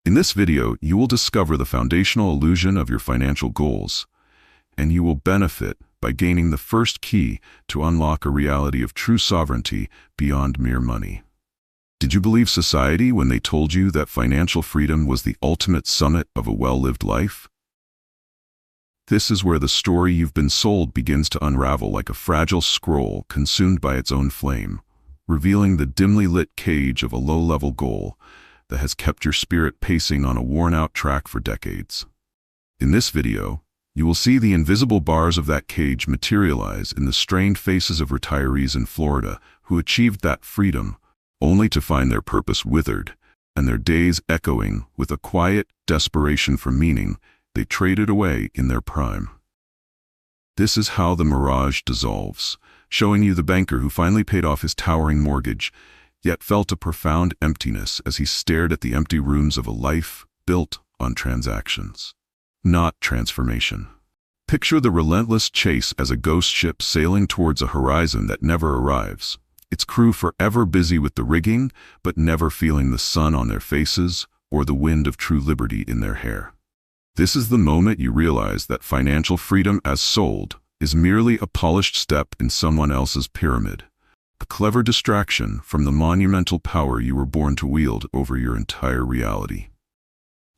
In this video, you will discover the foundational illusion of your financial goals, and you will benefit by gaining the first key to unlock a reality of true sovereignty beyond mere money. Did you believe society when they told you that financial freedom was the ultimate summit of a well-lived life? This is where the story you've been sold begins to unravel like a fragile scroll consumed by its own flame, revealing the dimly lit cage of a low-level goal that has kept your spirit pacing on a worn-out track for decades. In this video, you will see the invisible bars of that cage materialize in the strained faces of retirees in Florida who achieved that freedom, only to find their purpose withered and their days echoing with a quiet desperation for meaning they traded away in their prime. This is how the mirage dissolves, showing you the banker who finally paid off his towering mortgage, yet felt a profound emptiness as he stared at the empty rooms of a life built on transactions, not transformation. Picture the relentless chase as a ghost ship sailing towards a horizon that never arrives, its crew forever busy with the rigging, but never feeling the sun on their faces or the wind of true liberty in their hair. This is the moment you realize that financial freedom as sold is merely a polished step in someone else's pyramid, a clever distraction from the monumental power you were born to wield over your entire reality.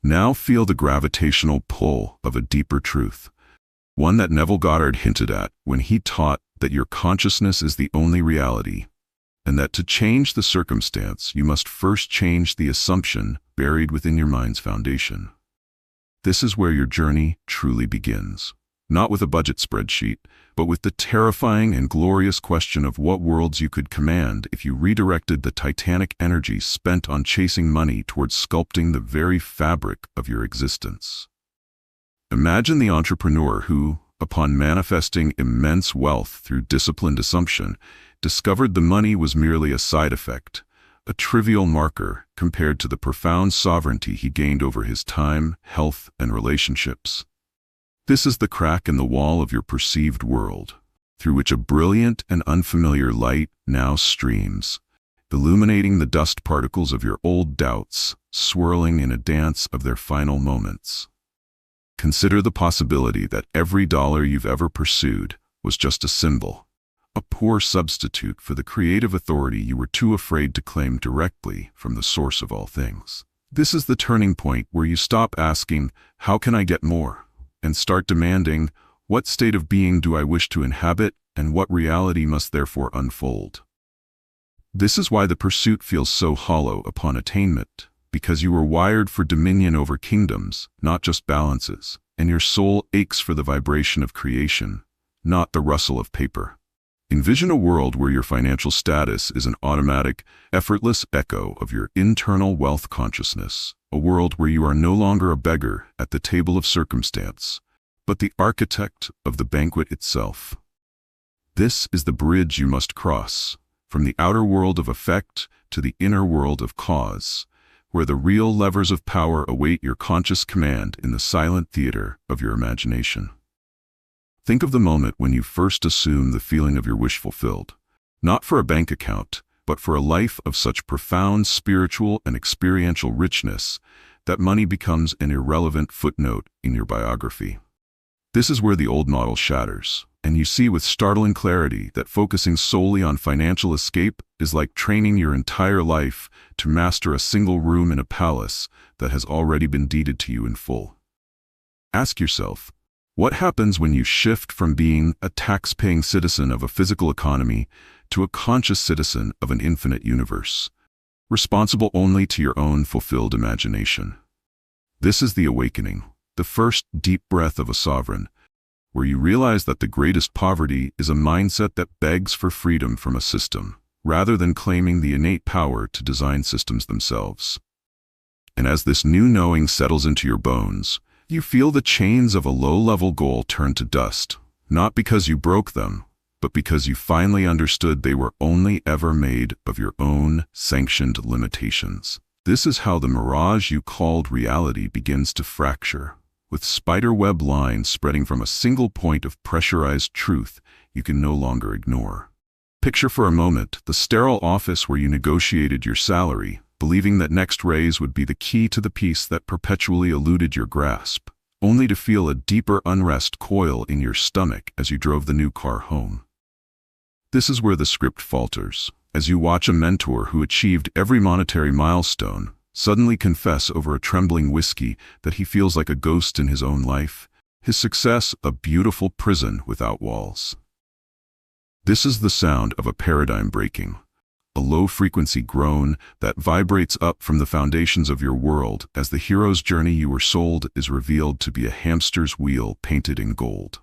Now feel the gravitational pull of a deeper truth, one that Neville Goddard hinted at when he taught that your consciousness is the only reality, and that to change the circumstance, you must first change the assumption buried within your mind's foundation. This is where your journey truly begins, not with a budget spreadsheet, but with the terrifying and glorious question of what worlds you could command if you redirected the titanic energy spent on chasing money towards sculpting the very fabric of your existence. Imagine the entrepreneur who, upon manifesting immense wealth through disciplined assumption, discovered the money was merely a side effect, a trivial marker compared to the profound sovereignty he gained over his time, health, and relationships. This is the crack in the wall of your perceived world, through which a brilliant and unfamiliar light now streams, illuminating the dust particles of your old doubts, swirling in a dance of their final moments. Consider the possibility that every dollar you've ever pursued was just a symbol, a poor substitute for the creative authority you were too afraid to claim directly from the source of all things. This is the turning point where you stop asking, "How can I get more?" and start demanding, "What state of being do I wish to inhabit, and what reality must therefore unfold?" This is why the pursuit feels so hollow upon attainment, because you were wired for dominion over kingdoms, not just balances, and your soul aches for the vibration of creation, not the rustle of paper. Envision a world where your financial status is an automatic, effortless echo of your internal wealth consciousness, a world where you are no longer a beggar at the table of circumstance, but the architect of the banquet itself. This is the bridge you must cross, from the outer world of effect to the inner world of cause, where the real levers of power await your conscious command in the silent theater of your imagination. Think of the moment when you first assume the feeling of your wish fulfilled, not for a bank account, but for a life of such profound spiritual and experiential richness that money becomes an irrelevant footnote in your biography. This is where the old model shatters, and you see with startling clarity that focusing solely on financial escape is like training your entire life to master a single room in a palace that has already been deeded to you in full. Ask yourself, what happens when you shift from being a tax-paying citizen of a physical economy to a conscious citizen of an infinite universe, responsible only to your own fulfilled imagination? This is the awakening, the first deep breath of a sovereign, where you realize that the greatest poverty is a mindset that begs for freedom from a system, rather than claiming the innate power to design systems themselves. And as this new knowing settles into your bones, you feel the chains of a low-level goal turn to dust, not because you broke them, but because you finally understood they were only ever made of your own sanctioned limitations. This is how the mirage you called reality begins to fracture, with spiderweb lines spreading from a single point of pressurized truth you can no longer ignore. Picture for a moment the sterile office where you negotiated your salary, believing that next raise would be the key to the peace that perpetually eluded your grasp, only to feel a deeper unrest coil in your stomach as you drove the new car home. This is where the script falters, as you watch a mentor who achieved every monetary milestone suddenly confess over a trembling whiskey that he feels like a ghost in his own life, his success a beautiful prison without walls. This is the sound of a paradigm breaking, a low-frequency groan that vibrates up from the foundations of your world as the hero's journey you were sold is revealed to be a hamster's wheel painted in gold.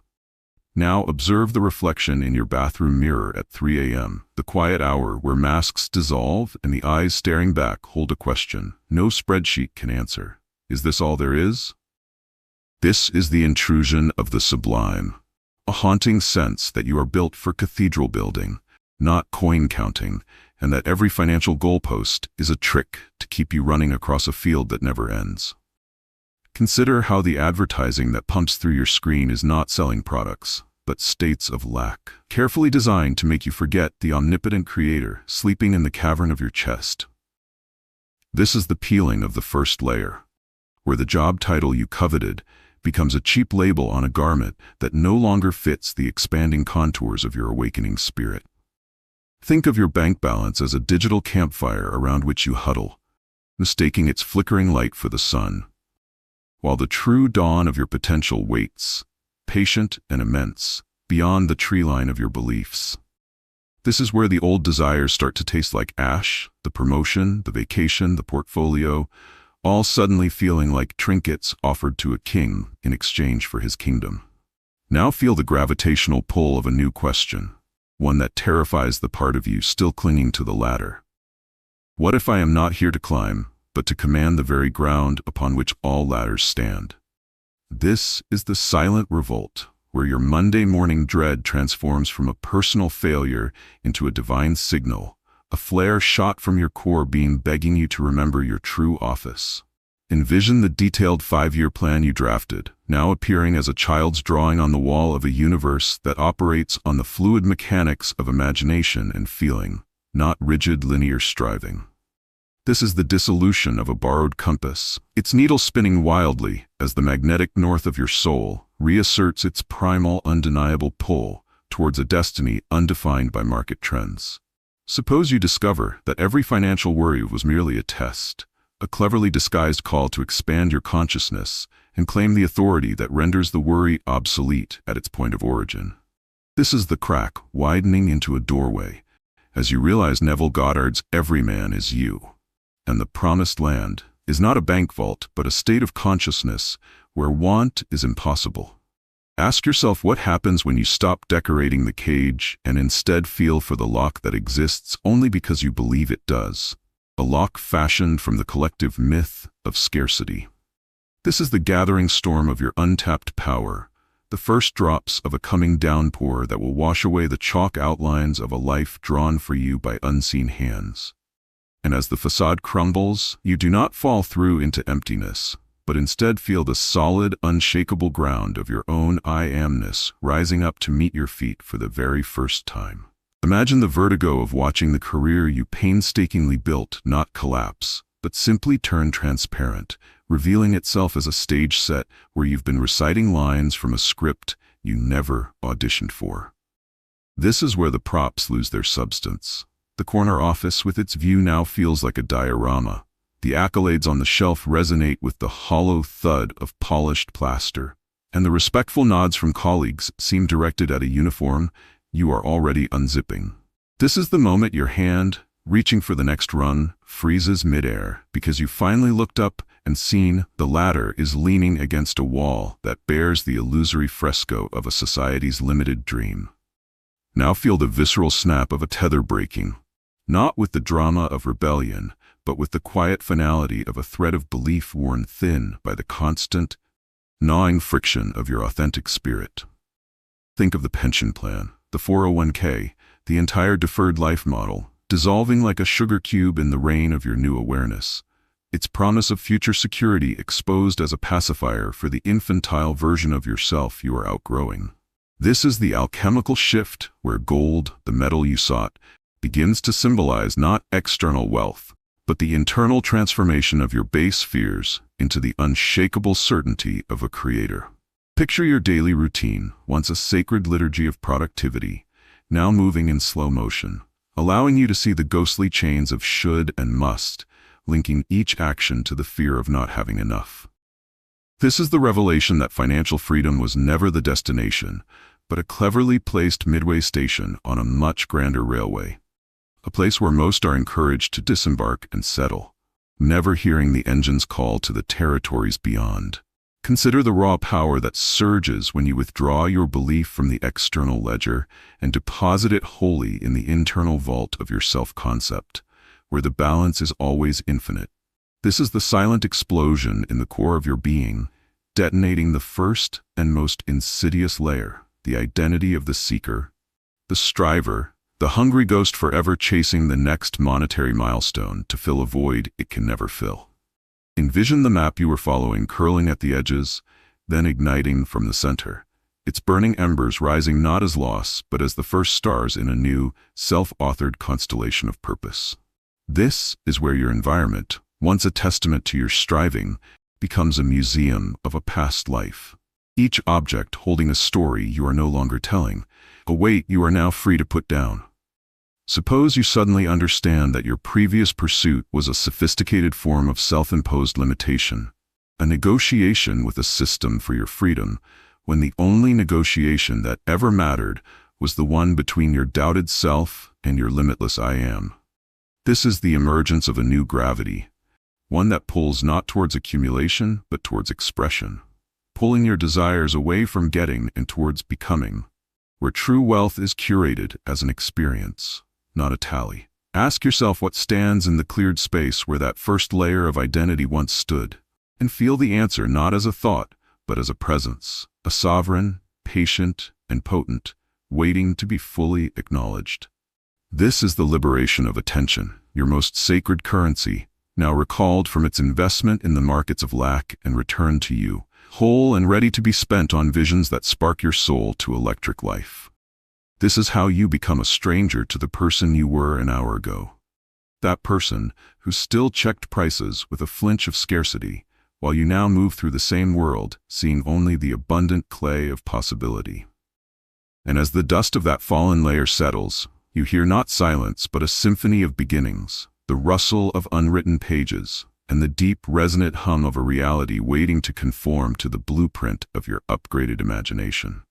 Now observe the reflection in your bathroom mirror at 3 a.m., the quiet hour where masks dissolve and the eyes staring back hold a question no spreadsheet can answer. Is this all there is? This is the intrusion of the sublime, a haunting sense that you are built for cathedral building, not coin counting, and that every financial goalpost is a trick to keep you running across a field that never ends. Consider how the advertising that pumps through your screen is not selling products, but states of lack, carefully designed to make you forget the omnipotent creator sleeping in the cavern of your chest. This is the peeling of the first layer, where the job title you coveted becomes a cheap label on a garment that no longer fits the expanding contours of your awakening spirit. Think of your bank balance as a digital campfire around which you huddle, mistaking its flickering light for the sun, while the true dawn of your potential waits, patient and immense, beyond the tree line of your beliefs. This is where the old desires start to taste like ash, the promotion, the vacation, the portfolio, all suddenly feeling like trinkets offered to a king in exchange for his kingdom. Now feel the gravitational pull of a new question, one that terrifies the part of you still clinging to the ladder. What if I am not here to climb, but to command the very ground upon which all ladders stand? This is the silent revolt, where your Monday morning dread transforms from a personal failure into a divine signal, a flare shot from your core being begging you to remember your true office. Envision the detailed 5-year plan you drafted, now appearing as a child's drawing on the wall of a universe that operates on the fluid mechanics of imagination and feeling, not rigid linear striving. This is the dissolution of a borrowed compass, its needle spinning wildly as the magnetic north of your soul reasserts its primal, undeniable pull towards a destiny undefined by market trends. Suppose you discover that every financial worry was merely a test, a cleverly disguised call to expand your consciousness and claim the authority that renders the worry obsolete at its point of origin. This is the crack widening into a doorway, as you realize Neville Goddard's "Every man is you." And the promised land is not a bank vault, but a state of consciousness where want is impossible. Ask yourself what happens when you stop decorating the cage and instead feel for the lock that exists only because you believe it does, a lock fashioned from the collective myth of scarcity. This is the gathering storm of your untapped power, the first drops of a coming downpour that will wash away the chalk outlines of a life drawn for you by unseen hands. And as the facade crumbles, you do not fall through into emptiness, but instead feel the solid, unshakable ground of your own I amness rising up to meet your feet for the very first time. Imagine the vertigo of watching the career you painstakingly built not collapse, but simply turn transparent, revealing itself as a stage set where you've been reciting lines from a script you never auditioned for. This is where the props lose their substance. The corner office with its view now feels like a diorama. The accolades on the shelf resonate with the hollow thud of polished plaster, and the respectful nods from colleagues seem directed at a uniform you are already unzipping. This is the moment your hand, reaching for the next rung, freezes midair because you finally looked up and seen the ladder is leaning against a wall that bears the illusory fresco of a society's limited dream. Now feel the visceral snap of a tether breaking, not with the drama of rebellion, but with the quiet finality of a thread of belief worn thin by the constant, gnawing friction of your authentic spirit. Think of the pension plan, the 401k, the entire deferred life model, dissolving like a sugar cube in the rain of your new awareness, its promise of future security exposed as a pacifier for the infantile version of yourself you are outgrowing. This is the alchemical shift where gold, the metal you sought, begins to symbolize not external wealth, but the internal transformation of your base fears into the unshakable certainty of a creator. Picture your daily routine, once a sacred liturgy of productivity, now moving in slow motion, allowing you to see the ghostly chains of should and must, linking each action to the fear of not having enough. This is the revelation that financial freedom was never the destination, but a cleverly placed midway station on a much grander railway. A place where most are encouraged to disembark and settle, never hearing the engine's call to the territories beyond. Consider the raw power that surges when you withdraw your belief from the external ledger and deposit it wholly in the internal vault of your self-concept, where the balance is always infinite. This is the silent explosion in the core of your being, detonating the first and most insidious layer, the identity of the seeker, the striver, the hungry ghost forever chasing the next monetary milestone to fill a void it can never fill. Envision the map you were following curling at the edges, then igniting from the center, its burning embers rising not as loss, but as the first stars in a new, self-authored constellation of purpose. This is where your environment, once a testament to your striving, becomes a museum of a past life. Each object holding a story you are no longer telling, a weight you are now free to put down. Suppose you suddenly understand that your previous pursuit was a sophisticated form of self-imposed limitation, a negotiation with a system for your freedom, when the only negotiation that ever mattered was the one between your doubted self and your limitless I am. This is the emergence of a new gravity, one that pulls not towards accumulation but towards expression, pulling your desires away from getting and towards becoming, where true wealth is curated as an experience, not a tally. Ask yourself what stands in the cleared space where that first layer of identity once stood, and feel the answer not as a thought, but as a presence, a sovereign, patient, and potent, waiting to be fully acknowledged. This is the liberation of attention, your most sacred currency, now recalled from its investment in the markets of lack and returned to you, whole and ready to be spent on visions that spark your soul to electric life. This is how you become a stranger to the person you were an hour ago. That person who still checked prices with a flinch of scarcity, while you now move through the same world, seeing only the abundant clay of possibility. And as the dust of that fallen layer settles, you hear not silence but a symphony of beginnings, the rustle of unwritten pages, and the deep resonant hum of a reality waiting to conform to the blueprint of your upgraded imagination.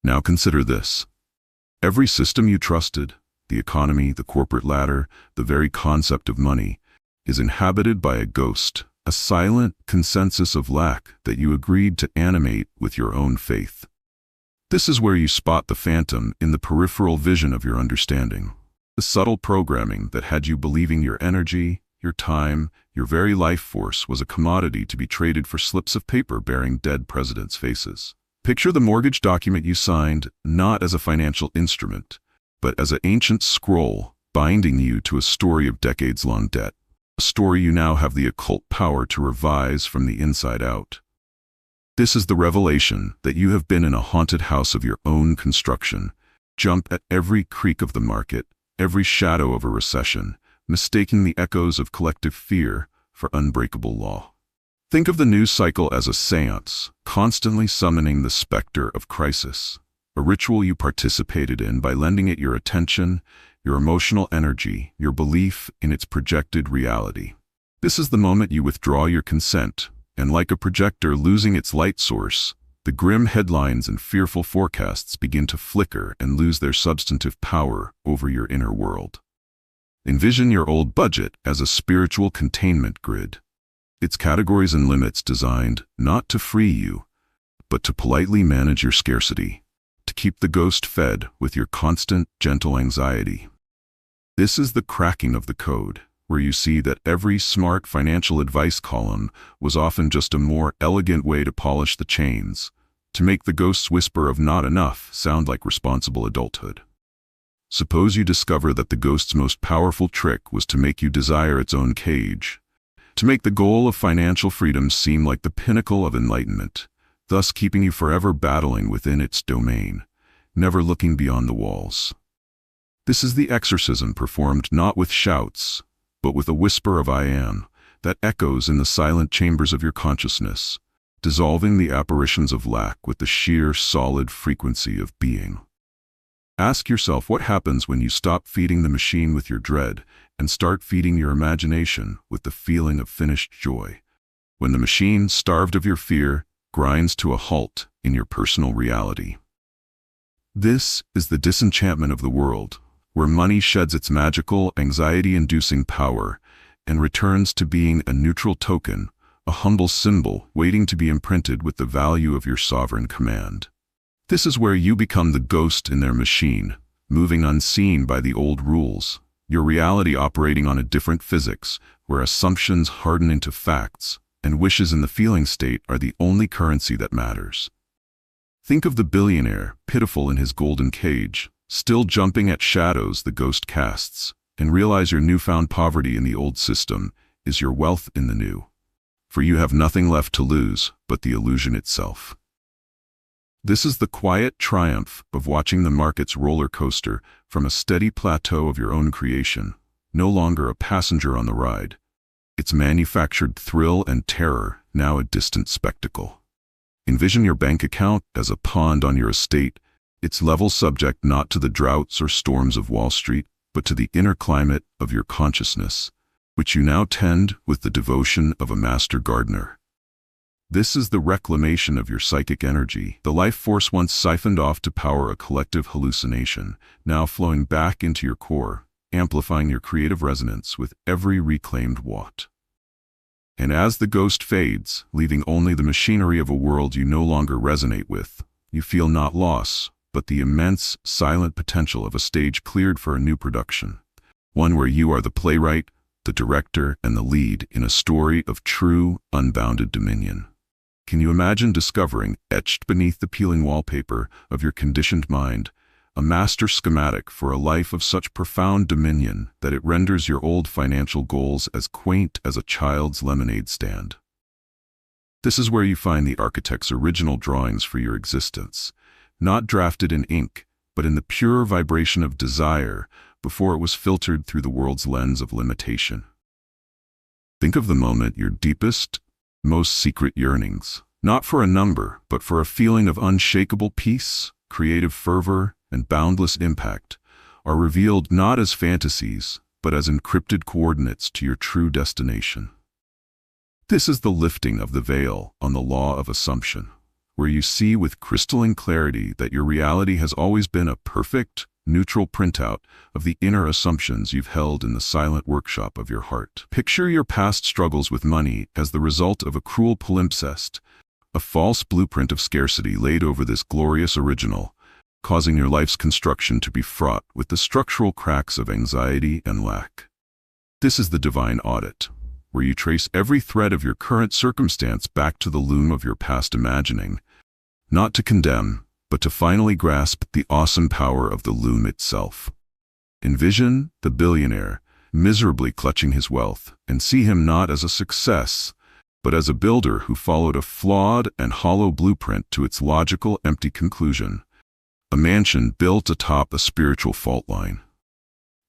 Now consider this. Every system you trusted, the economy, the corporate ladder, the very concept of money, is inhabited by a ghost, a silent consensus of lack that you agreed to animate with your own faith. This is where you spot the phantom in the peripheral vision of your understanding, the subtle programming that had you believing your energy, your time, your very life force was a commodity to be traded for slips of paper bearing dead presidents' faces. Picture the mortgage document you signed not as a financial instrument, but as an ancient scroll binding you to a story of decades-long debt, a story you now have the occult power to revise from the inside out. This is the revelation that you have been in a haunted house of your own construction, jump at every creak of the market, every shadow of a recession, mistaking the echoes of collective fear for unbreakable law. Think of the news cycle as a seance, constantly summoning the specter of crisis, a ritual you participated in by lending it your attention, your emotional energy, your belief in its projected reality. This is the moment you withdraw your consent, and like a projector losing its light source, the grim headlines and fearful forecasts begin to flicker and lose their substantive power over your inner world. Envision your old budget as a spiritual containment grid, its categories and limits designed not to free you, but to politely manage your scarcity, to keep the ghost fed with your constant, gentle anxiety. This is the cracking of the code, where you see that every smart financial advice column was often just a more elegant way to polish the chains, to make the ghost's whisper of not enough sound like responsible adulthood. Suppose you discover that the ghost's most powerful trick was to make you desire its own cage, to make the goal of financial freedom seem like the pinnacle of enlightenment, thus keeping you forever battling within its domain, never looking beyond the walls. This is the exorcism performed not with shouts, but with a whisper of I am that echoes in the silent chambers of your consciousness, dissolving the apparitions of lack with the sheer, solid frequency of being. Ask yourself what happens when you stop feeding the machine with your dread and start feeding your imagination with the feeling of finished joy. When the machine, starved of your fear, grinds to a halt in your personal reality. This is the disenchantment of the world, where money sheds its magical, anxiety-inducing power and returns to being a neutral token, a humble symbol waiting to be imprinted with the value of your sovereign command. This is where you become the ghost in their machine, moving unseen by the old rules, your reality operating on a different physics, where assumptions harden into facts, and wishes in the feeling state are the only currency that matters. Think of the billionaire, pitiful in his golden cage, still jumping at shadows the ghost casts, and realize your newfound poverty in the old system is your wealth in the new. For you have nothing left to lose but the illusion itself. This is the quiet triumph of watching the market's roller coaster from a steady plateau of your own creation, no longer a passenger on the ride. Its manufactured thrill and terror now a distant spectacle. Envision your bank account as a pond on your estate, its level subject not to the droughts or storms of Wall Street, but to the inner climate of your consciousness, which you now tend with the devotion of a master gardener. This is the reclamation of your psychic energy, the life force once siphoned off to power a collective hallucination, now flowing back into your core, amplifying your creative resonance with every reclaimed watt. And as the ghost fades, leaving only the machinery of a world you no longer resonate with, you feel not loss, but the immense, silent potential of a stage cleared for a new production, one where you are the playwright, the director, and the lead in a story of true, unbounded dominion. Can you imagine discovering, etched beneath the peeling wallpaper of your conditioned mind, a master schematic for a life of such profound dominion that it renders your old financial goals as quaint as a child's lemonade stand? This is where you find the architect's original drawings for your existence, not drafted in ink, but in the pure vibration of desire before it was filtered through the world's lens of limitation. Think of the moment your deepest, most secret yearnings, not for a number, but for a feeling of unshakable peace, creative fervor, and boundless impact, are revealed not as fantasies, but as encrypted coordinates to your true destination. This is the lifting of the veil on the law of assumption, where you see with crystalline clarity that your reality has always been a perfect, neutral printout of the inner assumptions you've held in the silent workshop of your heart. Picture your past struggles with money as the result of a cruel palimpsest, a false blueprint of scarcity laid over this glorious original, causing your life's construction to be fraught with the structural cracks of anxiety and lack. This is the divine audit, where you trace every thread of your current circumstance back to the loom of your past imagining, not to condemn, but to finally grasp the awesome power of the loom itself. Envision the billionaire miserably clutching his wealth, and see him not as a success, but as a builder who followed a flawed and hollow blueprint to its logical, empty conclusion, a mansion built atop a spiritual fault line.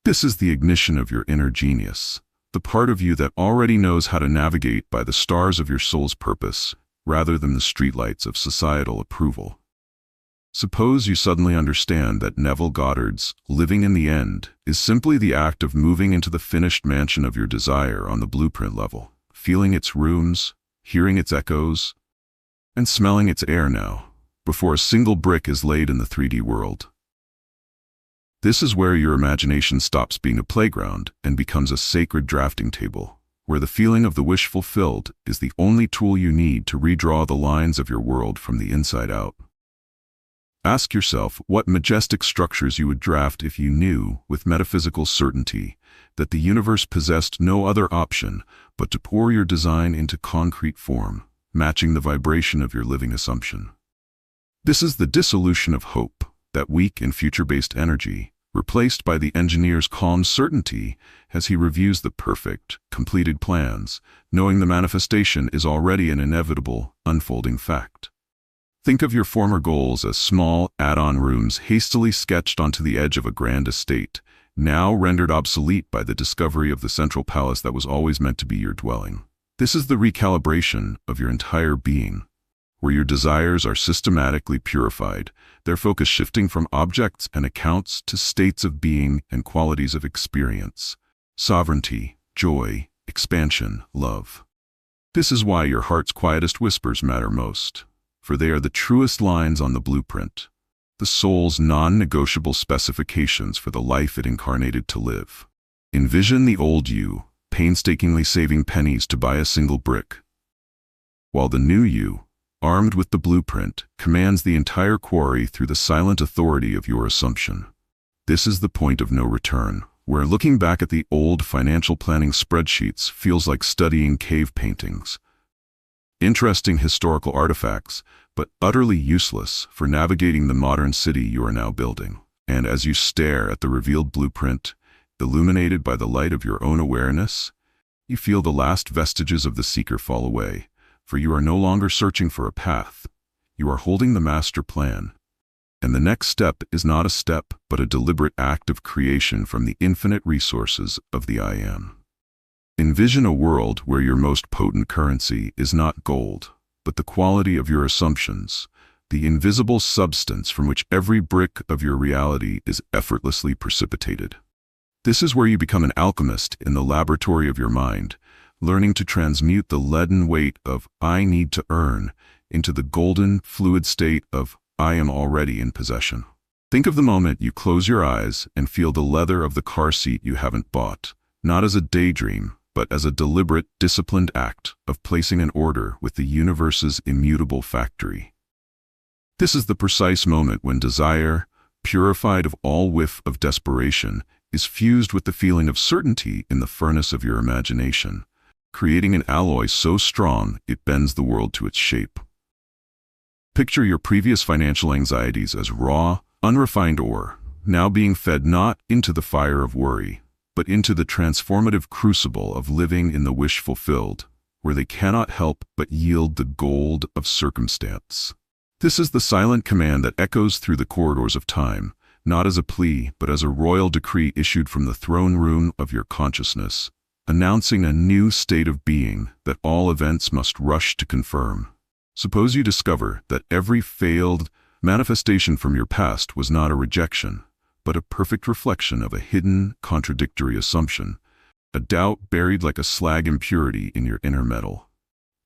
This is the ignition of your inner genius, the part of you that already knows how to navigate by the stars of your soul's purpose, rather than the streetlights of societal approval. Suppose you suddenly understand that Neville Goddard's living in the end is simply the act of moving into the finished mansion of your desire on the blueprint level, feeling its rooms, hearing its echoes, and smelling its air now, before a single brick is laid in the 3D world. This is where your imagination stops being a playground and becomes a sacred drafting table, where the feeling of the wish fulfilled is the only tool you need to redraw the lines of your world from the inside out. Ask yourself what majestic structures you would draft if you knew, with metaphysical certainty, that the universe possessed no other option but to pour your design into concrete form, matching the vibration of your living assumption. This is the dissolution of hope, that weak and future-based energy, replaced by the engineer's calm certainty as he reviews the perfect, completed plans, knowing the manifestation is already an inevitable, unfolding fact. Think of your former goals as small, add-on rooms hastily sketched onto the edge of a grand estate, now rendered obsolete by the discovery of the central palace that was always meant to be your dwelling. This is the recalibration of your entire being, where your desires are systematically purified, their focus shifting from objects and accounts to states of being and qualities of experience. Sovereignty, joy, expansion, love. This is why your heart's quietest whispers matter most, for they are the truest lines on the blueprint, the soul's non-negotiable specifications for the life it incarnated to live. Envision the old you, painstakingly saving pennies to buy a single brick, while the new you, armed with the blueprint, commands the entire quarry through the silent authority of your assumption. This is the point of no return, where looking back at the old financial planning spreadsheets feels like studying cave paintings. Interesting historical artifacts, but utterly useless for navigating the modern city you are now building. And as you stare at the revealed blueprint, illuminated by the light of your own awareness, you feel the last vestiges of the seeker fall away, for you are no longer searching for a path. You are holding the master plan. And the next step is not a step, but a deliberate act of creation from the infinite resources of the I Am. Envision a world where your most potent currency is not gold, but the quality of your assumptions, the invisible substance from which every brick of your reality is effortlessly precipitated. This is where you become an alchemist in the laboratory of your mind, learning to transmute the leaden weight of I need to earn into the golden, fluid state of I am already in possession. Think of the moment you close your eyes and feel the leather of the car seat you haven't bought, not as a daydream, but as a deliberate, disciplined act of placing an order with the universe's immutable factory. This is the precise moment when desire, purified of all whiff of desperation, is fused with the feeling of certainty in the furnace of your imagination, creating an alloy so strong it bends the world to its shape. Picture your previous financial anxieties as raw, unrefined ore, now being fed not into the fire of worry, but into the transformative crucible of living in the wish fulfilled, where they cannot help but yield the gold of circumstance. This is the silent command that echoes through the corridors of time, not as a plea, but as a royal decree issued from the throne room of your consciousness, announcing a new state of being that all events must rush to confirm. Suppose you discover that every failed manifestation from your past was not a rejection, but a perfect reflection of a hidden, contradictory assumption, a doubt buried like a slag impurity in your inner metal.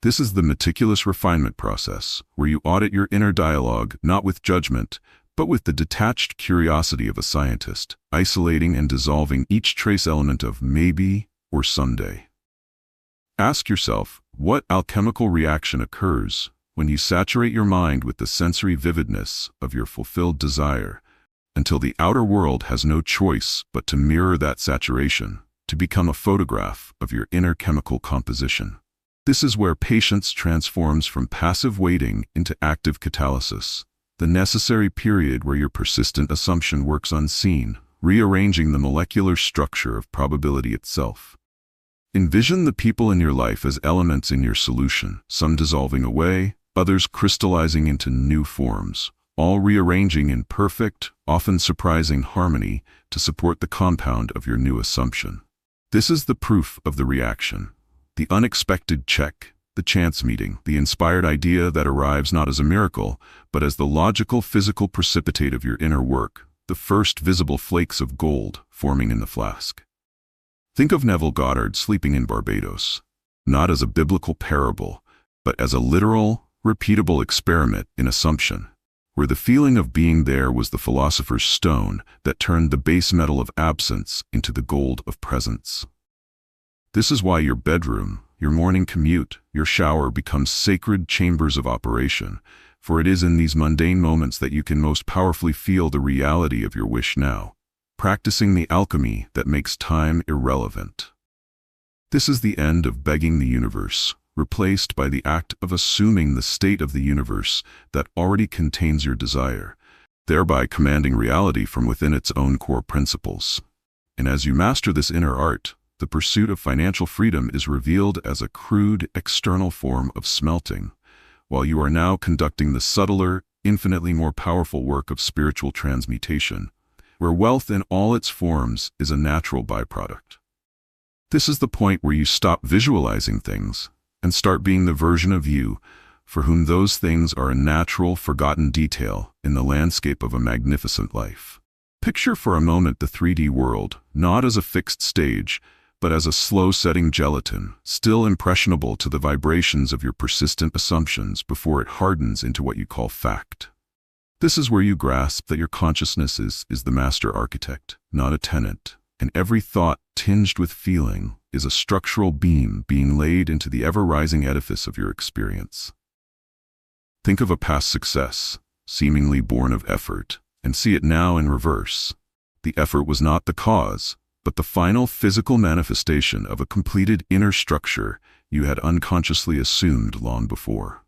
This is the meticulous refinement process, where you audit your inner dialogue not with judgment, but with the detached curiosity of a scientist, isolating and dissolving each trace element of maybe or someday. Ask yourself, what alchemical reaction occurs when you saturate your mind with the sensory vividness of your fulfilled desire, until the outer world has no choice but to mirror that saturation, to become a photograph of your inner chemical composition. This is where patience transforms from passive waiting into active catalysis, the necessary period where your persistent assumption works unseen, rearranging the molecular structure of probability itself. Envision the people in your life as elements in your solution, some dissolving away, others crystallizing into new forms, all rearranging in perfect, often surprising harmony to support the compound of your new assumption. This is the proof of the reaction, the unexpected check, the chance meeting, the inspired idea that arrives not as a miracle, but as the logical physical precipitate of your inner work, the first visible flakes of gold forming in the flask. Think of Neville Goddard sleeping in Barbados, not as a biblical parable, but as a literal, repeatable experiment in assumption, where the feeling of being there was the philosopher's stone that turned the base metal of absence into the gold of presence. This is why your bedroom, your morning commute, your shower becomes sacred chambers of operation, for it is in these mundane moments that you can most powerfully feel the reality of your wish now, practicing the alchemy that makes time irrelevant. This is the end of begging the universe, replaced by the act of assuming the state of the universe that already contains your desire, thereby commanding reality from within its own core principles. And as you master this inner art, the pursuit of financial freedom is revealed as a crude, external form of smelting, while you are now conducting the subtler, infinitely more powerful work of spiritual transmutation, where wealth in all its forms is a natural byproduct. This is the point where you stop visualizing things and start being the version of you for whom those things are a natural, forgotten detail in the landscape of a magnificent life. Picture for a moment the 3D world, not as a fixed stage, but as a slow-setting gelatin, still impressionable to the vibrations of your persistent assumptions before it hardens into what you call fact. This is where you grasp that your consciousness is the master architect, not a tenant, and every thought tinged with feeling is a structural beam being laid into the ever-rising edifice of your experience. Think of a past success, seemingly born of effort, and see it now in reverse. The effort was not the cause, but the final physical manifestation of a completed inner structure you had unconsciously assumed long before.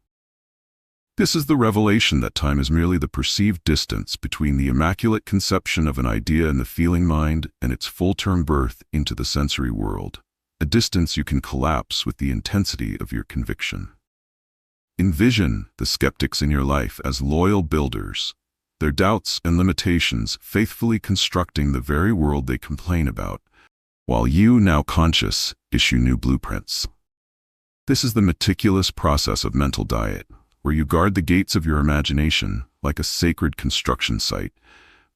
This is the revelation that time is merely the perceived distance between the immaculate conception of an idea in the feeling mind and its full-term birth into the sensory world, a distance you can collapse with the intensity of your conviction. Envision the skeptics in your life as loyal builders, their doubts and limitations faithfully constructing the very world they complain about, while you, now conscious, issue new blueprints. This is the meticulous process of mental diet, where you guard the gates of your imagination like a sacred construction site,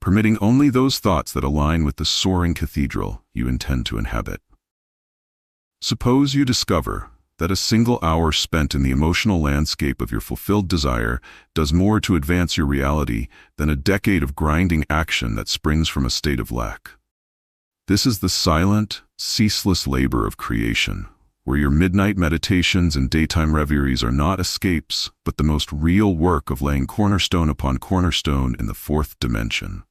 permitting only those thoughts that align with the soaring cathedral you intend to inhabit. Suppose you discover that a single hour spent in the emotional landscape of your fulfilled desire does more to advance your reality than a decade of grinding action that springs from a state of lack. This is the silent, ceaseless labor of creation, where your midnight meditations and daytime reveries are not escapes, but the most real work of laying cornerstone upon cornerstone in the fourth dimension.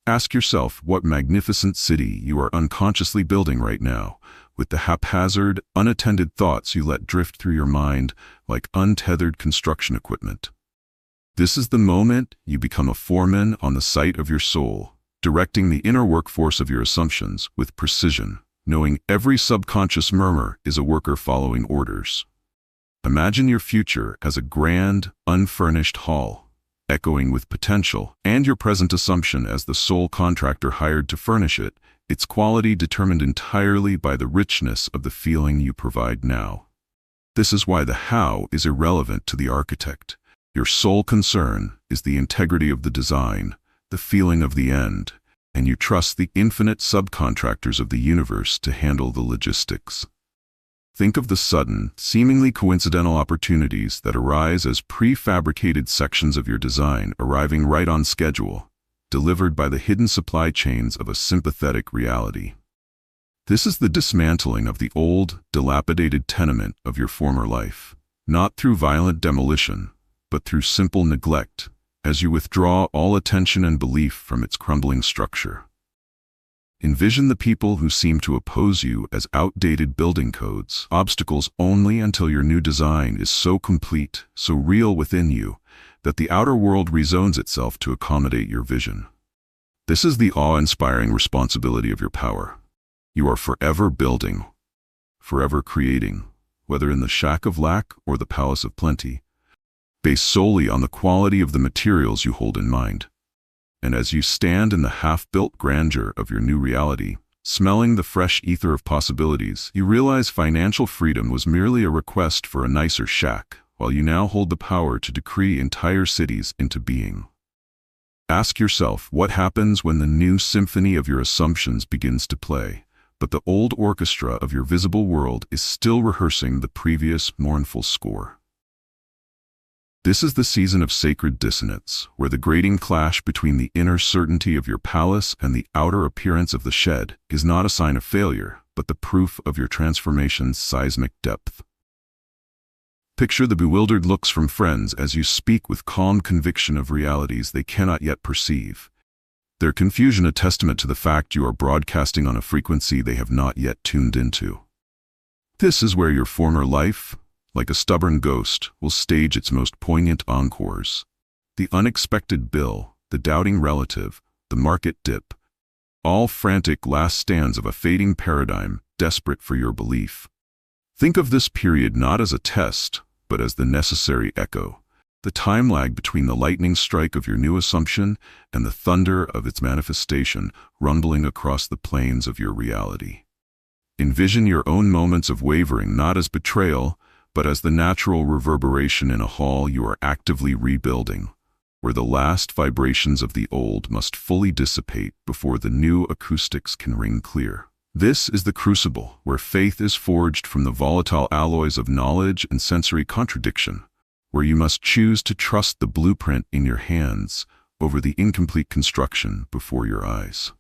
Ask yourself what magnificent city you are unconsciously building right now, with the haphazard, unattended thoughts you let drift through your mind like untethered construction equipment. This is the moment you become a foreman on the site of your soul, directing the inner workforce of your assumptions with precision, knowing every subconscious murmur is a worker following orders. Imagine your future as a grand, unfurnished hall, echoing with potential, and your present assumption as the sole contractor hired to furnish it, its quality determined entirely by the richness of the feeling you provide now. This is why the how is irrelevant to the architect. Your sole concern is the integrity of the design, the feeling of the end, and you trust the infinite subcontractors of the universe to handle the logistics. Think of the sudden, seemingly coincidental opportunities that arise as prefabricated sections of your design arriving right on schedule, delivered by the hidden supply chains of a sympathetic reality. This is the dismantling of the old, dilapidated tenement of your former life, not through violent demolition, but through simple neglect, as you withdraw all attention and belief from its crumbling structure. Envision the people who seem to oppose you as outdated building codes, obstacles only until your new design is so complete, so real within you, that the outer world rezones itself to accommodate your vision. This is the awe-inspiring responsibility of your power. You are forever building, forever creating, whether in the shack of lack or the palace of plenty, based solely on the quality of the materials you hold in mind. And as you stand in the half-built grandeur of your new reality, smelling the fresh ether of possibilities, you realize financial freedom was merely a request for a nicer shack, while you now hold the power to decree entire cities into being. Ask yourself what happens when the new symphony of your assumptions begins to play, but the old orchestra of your visible world is still rehearsing the previous mournful score. This is the season of sacred dissonance, where the grating clash between the inner certainty of your palace and the outer appearance of the shed is not a sign of failure, but the proof of your transformation's seismic depth. Picture the bewildered looks from friends as you speak with calm conviction of realities they cannot yet perceive, their confusion a testament to the fact you are broadcasting on a frequency they have not yet tuned into. This is where your former life, like a stubborn ghost, will stage its most poignant encores. The unexpected bill, the doubting relative, the market dip, all frantic last stands of a fading paradigm desperate for your belief. Think of this period not as a test, but as the necessary echo, The time lag between the lightning strike of your new assumption and the thunder of its manifestation rumbling across the plains of your reality. Envision your own moments of wavering not as betrayal, but as the natural reverberation in a hall you are actively rebuilding, where the last vibrations of the old must fully dissipate before the new acoustics can ring clear. This is the crucible where faith is forged from the volatile alloys of knowledge and sensory contradiction, where you must choose to trust the blueprint in your hands over the incomplete construction before your eyes.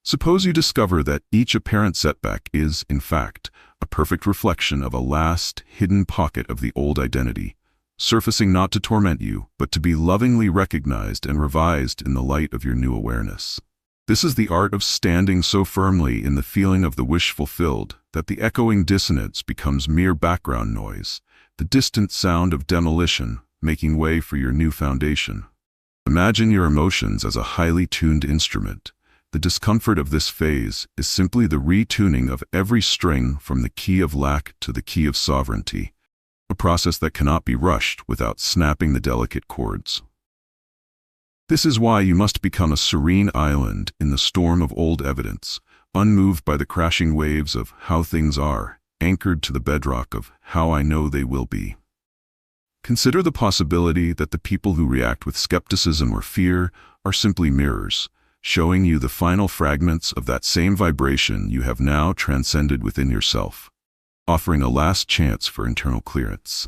Suppose you discover that each apparent setback is, in fact, a perfect reflection of a last, hidden pocket of the old identity, surfacing not to torment you, but to be lovingly recognized and revised in the light of your new awareness. This is the art of standing so firmly in the feeling of the wish fulfilled that the echoing dissonance becomes mere background noise, the distant sound of demolition making way for your new foundation. Imagine your emotions as a highly tuned instrument. The discomfort of this phase is simply the retuning of every string from the key of lack to the key of sovereignty, a process that cannot be rushed without snapping the delicate chords. This is why you must become a serene island in the storm of old evidence, unmoved by the crashing waves of how things are, anchored to the bedrock of how I know they will be. Consider the possibility that the people who react with skepticism or fear are simply mirrors, showing you the final fragments of that same vibration you have now transcended within yourself, offering a last chance for internal clearance.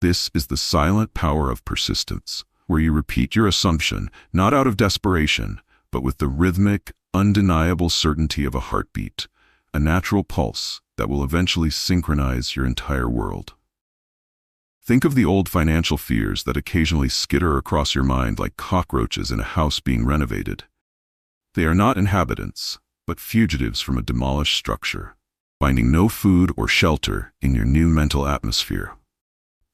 This is the silent power of persistence, where you repeat your assumption, not out of desperation, but with the rhythmic, undeniable certainty of a heartbeat, a natural pulse that will eventually synchronize your entire world. Think of the old financial fears that occasionally skitter across your mind like cockroaches in a house being renovated. They are not inhabitants, but fugitives from a demolished structure, finding no food or shelter in your new mental atmosphere.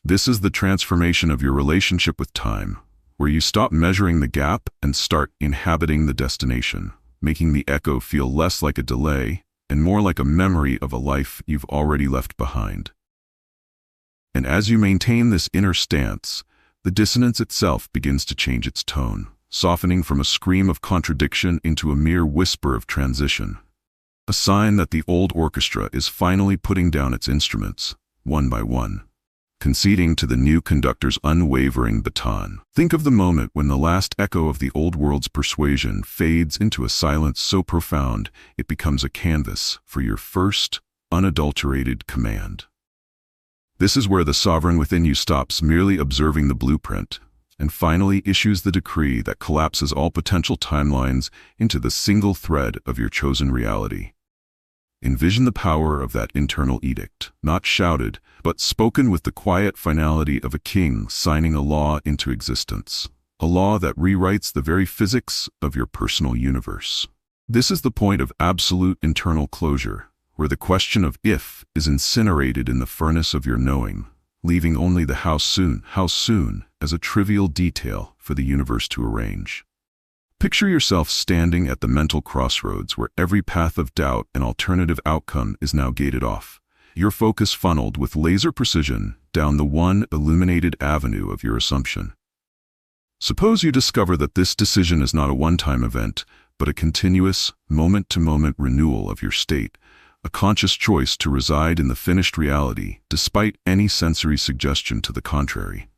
This is the transformation of your relationship with time, where you stop measuring the gap and start inhabiting the destination, making the echo feel less like a delay and more like a memory of a life you've already left behind. And as you maintain this inner stance, the dissonance itself begins to change its tone, softening from a scream of contradiction into a mere whisper of transition, a sign that the old orchestra is finally putting down its instruments, one by one, conceding to the new conductor's unwavering baton. Think of the moment when the last echo of the old world's persuasion fades into a silence so profound it becomes a canvas for your first, unadulterated command. This is where the sovereign within you stops merely observing the blueprint and finally issues the decree that collapses all potential timelines into the single thread of your chosen reality. Envision the power of that internal edict, not shouted, but spoken with the quiet finality of a king signing a law into existence, a law that rewrites the very physics of your personal universe. This is the point of absolute internal closure, where the question of if is incinerated in the furnace of your knowing, leaving only the how soon as a trivial detail for the universe to arrange. Picture yourself standing at the mental crossroads where every path of doubt and alternative outcome is now gated off, your focus funneled with laser precision down the one illuminated avenue of your assumption. Suppose you discover that this decision is not a one-time event, but a continuous, moment-to-moment renewal of your state, a conscious choice to reside in the finished reality despite any sensory suggestion to the contrary.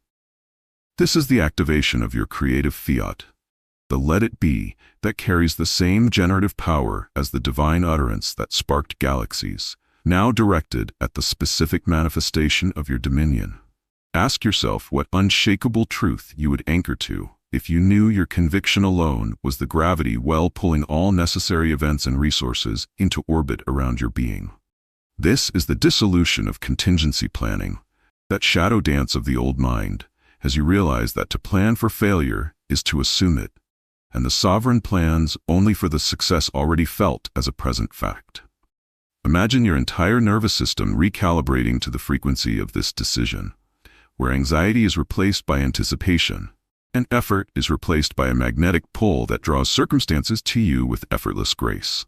This is the activation of your creative fiat, the let it be that carries the same generative power as the divine utterance that sparked galaxies, now directed at the specific manifestation of your dominion. Ask yourself what unshakable truth you would anchor to if you knew your conviction alone was the gravity well pulling all necessary events and resources into orbit around your being. This is the dissolution of contingency planning, that shadow dance of the old mind, as you realize that to plan for failure is to assume it, and the sovereign plans only for the success already felt as a present fact. Imagine your entire nervous system recalibrating to the frequency of this decision, where anxiety is replaced by anticipation, and effort is replaced by a magnetic pull that draws circumstances to you with effortless grace.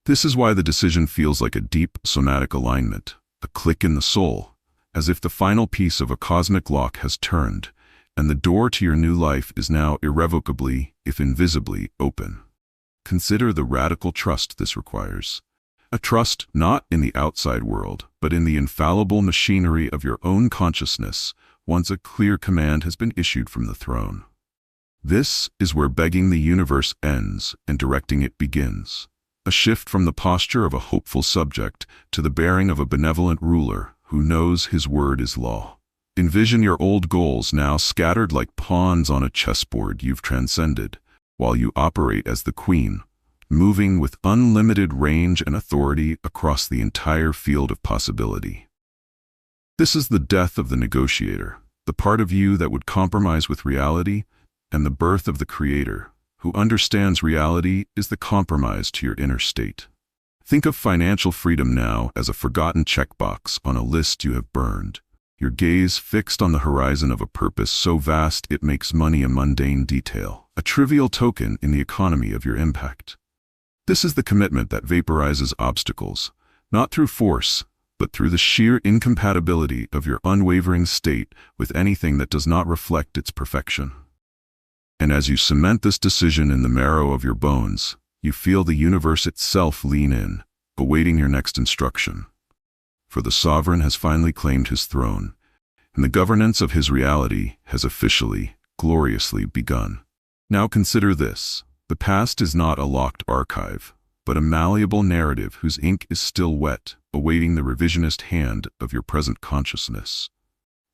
This is why the decision feels like a deep somatic alignment, a click in the soul, as if the final piece of a cosmic lock has turned, and the door to your new life is now irrevocably, if invisibly, open. Consider the radical trust this requires. A trust not in the outside world, but in the infallible machinery of your own consciousness, once a clear command has been issued from the throne. This is where begging the universe ends and directing it begins. A shift from the posture of a hopeful subject to the bearing of a benevolent ruler who knows his word is law. Envision your old goals now scattered like pawns on a chessboard you've transcended, while you operate as the queen, moving with unlimited range and authority across the entire field of possibility. This is the death of the negotiator, the part of you that would compromise with reality, and the birth of the creator, who understands reality is the compromise to your inner state. Think of financial freedom now as a forgotten checkbox on a list you have burned, your gaze fixed on the horizon of a purpose so vast it makes money a mundane detail, a trivial token in the economy of your impact. This is the commitment that vaporizes obstacles, not through force, but through the sheer incompatibility of your unwavering state with anything that does not reflect its perfection. And as you cement this decision in the marrow of your bones, you feel the universe itself lean in, awaiting your next instruction. For the sovereign has finally claimed his throne, and the governance of his reality has officially, gloriously begun. Now consider this. The past is not a locked archive, but a malleable narrative whose ink is still wet, awaiting the revisionist hand of your present consciousness.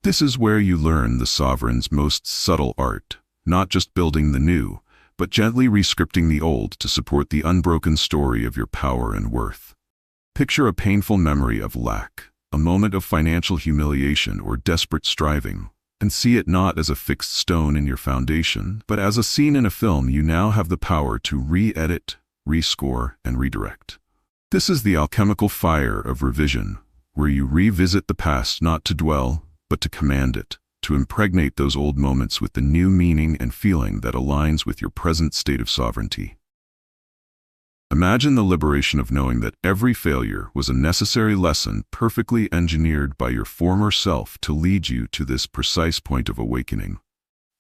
This is where you learn the sovereign's most subtle art, not just building the new, but gently rescripting the old to support the unbroken story of your power and worth. Picture a painful memory of lack, a moment of financial humiliation or desperate striving, and see it not as a fixed stone in your foundation, but as a scene in a film you now have the power to re-edit, rescore, and redirect. This is the alchemical fire of revision, where you revisit the past not to dwell, but to command it, to impregnate those old moments with the new meaning and feeling that aligns with your present state of sovereignty. Imagine the liberation of knowing that every failure was a necessary lesson perfectly engineered by your former self to lead you to this precise point of awakening,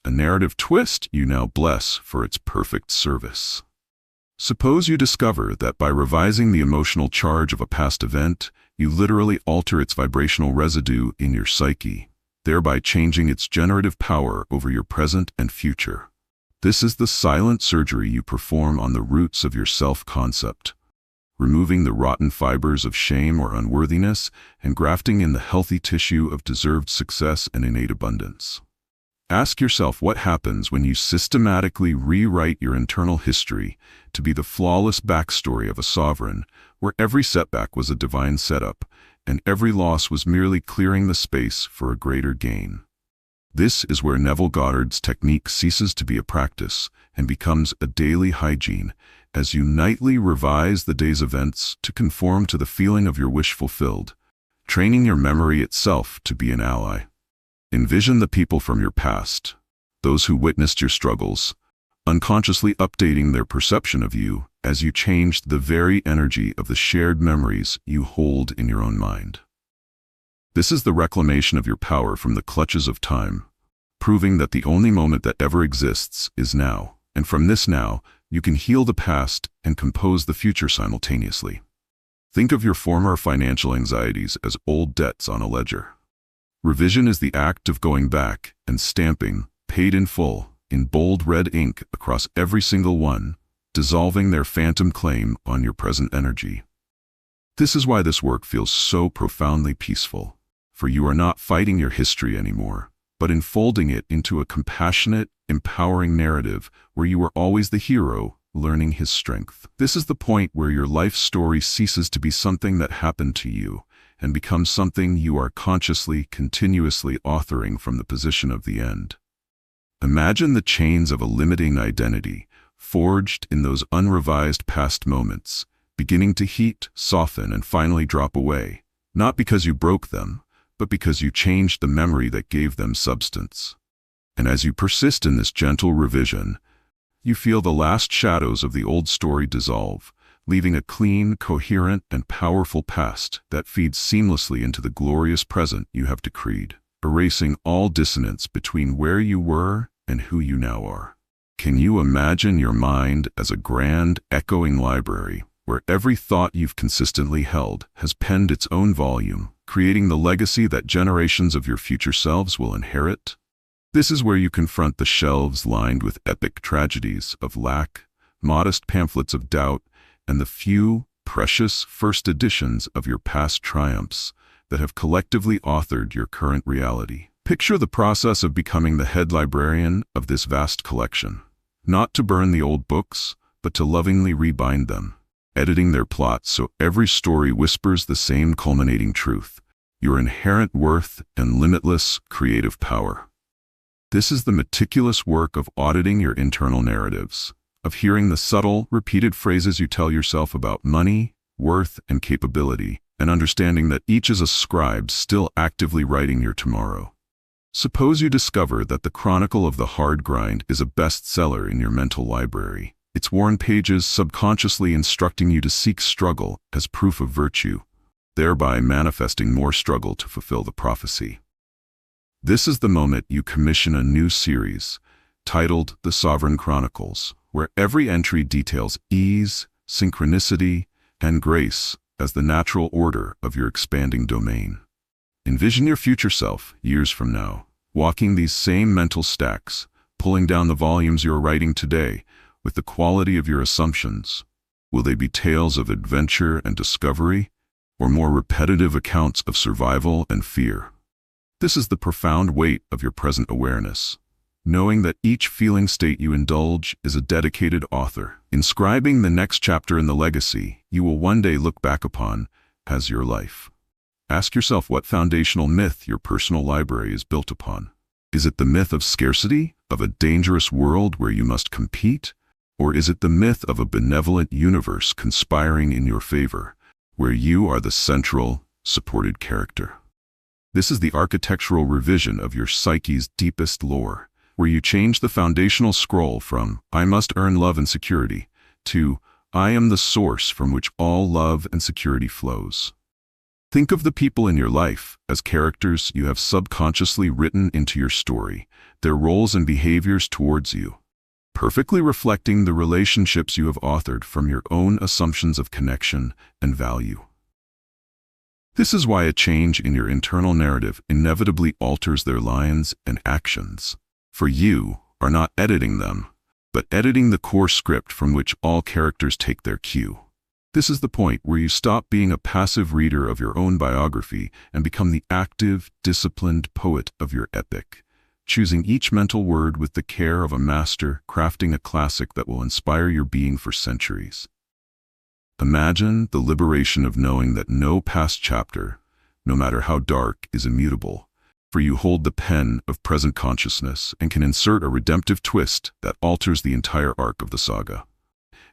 a narrative twist you now bless for its perfect service. Suppose you discover that by revising the emotional charge of a past event, you literally alter its vibrational residue in your psyche, thereby changing its generative power over your present and future. This is the silent surgery you perform on the roots of your self-concept, removing the rotten fibers of shame or unworthiness and grafting in the healthy tissue of deserved success and innate abundance. Ask yourself what happens when you systematically rewrite your internal history to be the flawless backstory of a sovereign, where every setback was a divine setup, and every loss was merely clearing the space for a greater gain. This is where Neville Goddard's technique ceases to be a practice and becomes a daily hygiene, as you nightly revise the day's events to conform to the feeling of your wish fulfilled, training your memory itself to be an ally. Envision the people from your past, those who witnessed your struggles, unconsciously updating their perception of you as you changed the very energy of the shared memories you hold in your own mind. This is the reclamation of your power from the clutches of time, proving that the only moment that ever exists is now, and from this now, you can heal the past and compose the future simultaneously. Think of your former financial anxieties as old debts on a ledger. Revision is the act of going back and stamping, paid in full, in bold red ink across every single one, dissolving their phantom claim on your present energy. This is why this work feels so profoundly peaceful, for you are not fighting your history anymore, but enfolding it into a compassionate, empowering narrative where you are always the hero, learning his strength. This is the point where your life story ceases to be something that happened to you and becomes something you are consciously, continuously authoring from the position of the end. Imagine the chains of a limiting identity, forged in those unrevised past moments, beginning to heat, soften, and finally drop away, not because you broke them, but because you changed the memory that gave them substance. And as you persist in this gentle revision, you feel the last shadows of the old story dissolve, leaving a clean, coherent, and powerful past that feeds seamlessly into the glorious present you have decreed, erasing all dissonance between where you were and who you now are. Can you imagine your mind as a grand, echoing library where every thought you've consistently held has penned its own volume, creating the legacy that generations of your future selves will inherit? This is where you confront the shelves lined with epic tragedies of lack, modest pamphlets of doubt, and the few, precious first editions of your past triumphs that have collectively authored your current reality. Picture the process of becoming the head librarian of this vast collection. Not to burn the old books, but to lovingly rebind them, editing their plots so every story whispers the same culminating truth: your inherent worth and limitless creative power. This is the meticulous work of auditing your internal narratives, of hearing the subtle, repeated phrases you tell yourself about money, worth, and capability, and understanding that each is a scribe still actively writing your tomorrow. Suppose you discover that the Chronicle of the Hard Grind is a bestseller in your mental library, its worn pages subconsciously instructing you to seek struggle as proof of virtue, thereby manifesting more struggle to fulfill the prophecy. This is the moment you commission a new series, titled The Sovereign Chronicles, where every entry details ease, synchronicity, and grace as the natural order of your expanding domain. Envision your future self, years from now, walking these same mental stacks, pulling down the volumes you're writing today with the quality of your assumptions. Will they be tales of adventure and discovery, or more repetitive accounts of survival and fear? This is the profound weight of your present awareness, knowing that each feeling state you indulge is a dedicated author, inscribing the next chapter in the legacy you will one day look back upon as your life. Ask yourself what foundational myth your personal library is built upon. Is it the myth of scarcity, of a dangerous world where you must compete? Or is it the myth of a benevolent universe conspiring in your favor, where you are the central, supported character? This is the architectural revision of your psyche's deepest lore, where you change the foundational scroll from "I must earn love and security" to "I am the source from which all love and security flows." Think of the people in your life as characters you have subconsciously written into your story, their roles and behaviors towards you, perfectly reflecting the relationships you have authored from your own assumptions of connection and value. This is why a change in your internal narrative inevitably alters their lines and actions, for you are not editing them, but editing the core script from which all characters take their cue. This is the point where you stop being a passive reader of your own biography and become the active, disciplined poet of your epic, choosing each mental word with the care of a master, crafting a classic that will inspire your being for centuries. Imagine the liberation of knowing that no past chapter, no matter how dark, is immutable, for you hold the pen of present consciousness and can insert a redemptive twist that alters the entire arc of the saga.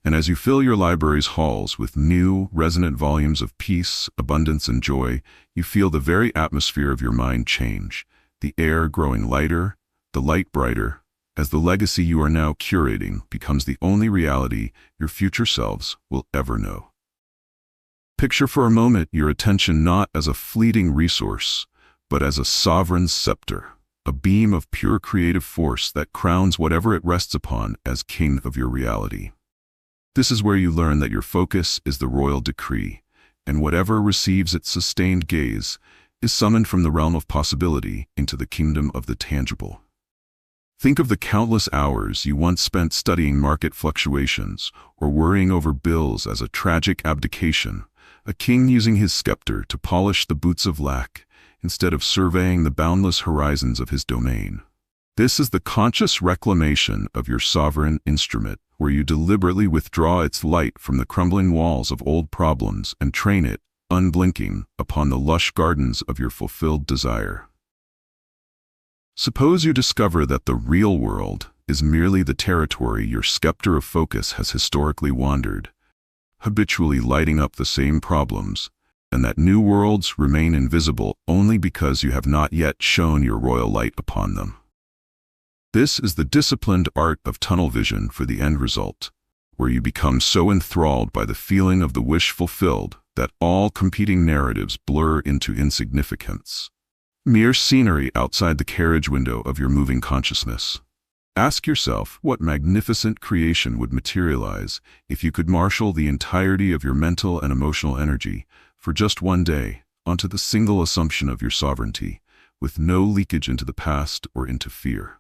And as you fill your library's halls with new, resonant volumes of peace, abundance, and joy, you feel the very atmosphere of your mind change, the air growing lighter, the light brighter, as the legacy you are now curating becomes the only reality your future selves will ever know. Picture for a moment your attention not as a fleeting resource, but as a sovereign scepter, a beam of pure creative force that crowns whatever it rests upon as king of your reality. This is where you learn that your focus is the royal decree, and whatever receives its sustained gaze is summoned from the realm of possibility into the kingdom of the tangible. Think of the countless hours you once spent studying market fluctuations or worrying over bills as a tragic abdication, a king using his scepter to polish the boots of lack instead of surveying the boundless horizons of his domain. This is the conscious reclamation of your sovereign instrument, where you deliberately withdraw its light from the crumbling walls of old problems and train it, unblinking, upon the lush gardens of your fulfilled desire. Suppose you discover that the real world is merely the territory your scepter of focus has historically wandered, habitually lighting up the same problems, and that new worlds remain invisible only because you have not yet shone your royal light upon them. This is the disciplined art of tunnel vision for the end result, where you become so enthralled by the feeling of the wish fulfilled that all competing narratives blur into insignificance. Mere scenery outside the carriage window of your moving consciousness. Ask yourself what magnificent creation would materialize if you could marshal the entirety of your mental and emotional energy for just one day onto the single assumption of your sovereignty, with no leakage into the past or into fear.